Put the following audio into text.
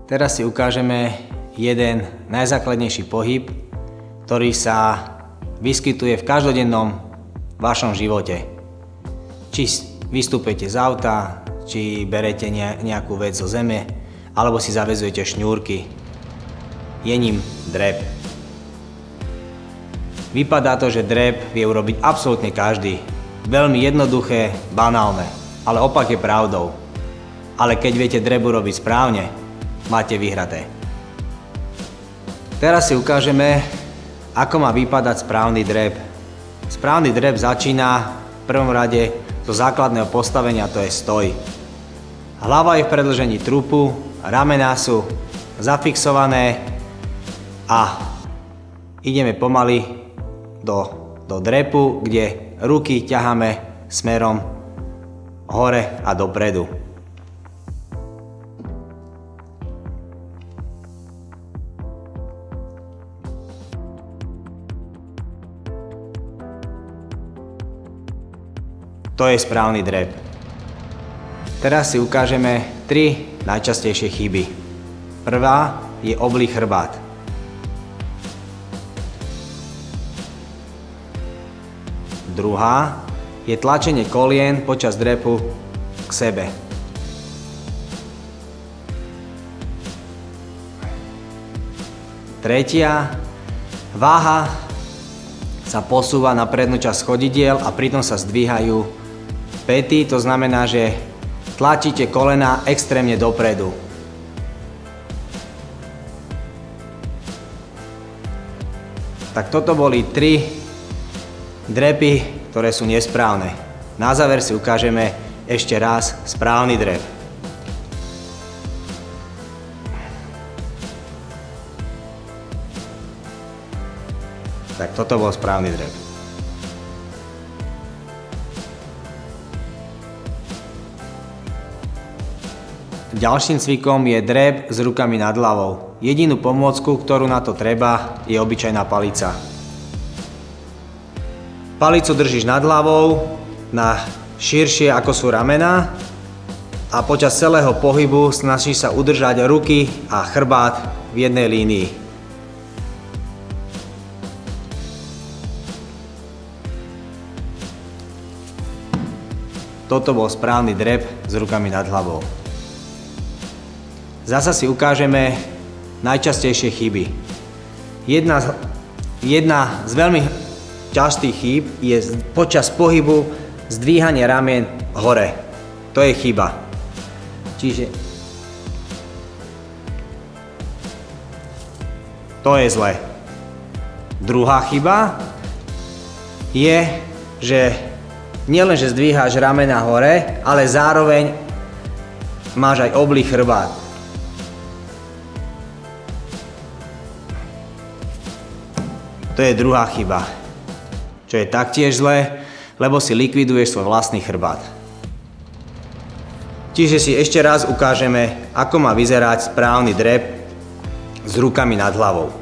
Teraz si ukážeme jeden najzákladnejší pohyb, ktorý sa vyskytuje v každodennom vašom živote. Či vystúpete z auta, či berete nejakú vec zo zeme, alebo si zaväzujete šňúrky. Je ním drep. Vypadá to, že drep vie urobiť absolútne každý. Veľmi jednoduché, banálne, ale opak je pravdou. Ale keď viete drep urobiť správne, máte vyhraté. Teraz si ukážeme, ako má vypadať správny drep. Správny drep začína v prvom rade zo základného postavenia, to je stoj. Hlava je v predĺžení trupu, ramená sú zafixované a ideme pomaly do drepu, kde ruky ťaháme smerom hore a dopredu. To je správny drep. Teraz si ukážeme 3 najčastejšie chyby. Prvá je oblý chrbát. Druhá je tlačenie kolien počas drepu k sebe. Tretia, váha sa posúva na prednú časť chodidiel a pritom sa zdvíhajú päty, to znamená, že tlačíte kolená extrémne dopredu. Tak toto boli 3 drepy, ktoré sú nesprávne. Na záver si ukážeme ešte raz správny drep. Tak toto bol správny drep. Ďalším cvikom je drep s rukami nad hlavou. Jedinú pomôcku, ktorú na to treba, je obyčajná palica. Palicu držíš nad hlavou, na širšie ako sú ramená a počas celého pohybu snažíš sa udržať ruky a chrbát v jednej línii. Toto bol správny drep s rukami nad hlavou. Zasa si ukážeme najčastejšie chyby. Jedna z veľmi častých chýb je počas pohybu zdvíhanie ramien hore. To je chyba. Čiže to je zle. Druhá chyba je, že nielenže zdvíháš ramena hore, ale zároveň máš aj oblý chrbát. To je druhá chyba, čo je taktiež zlé, lebo si likviduješ svoj vlastný chrbát. Čiže si ešte raz ukážeme, ako má vyzerať správny drep s rukami nad hlavou.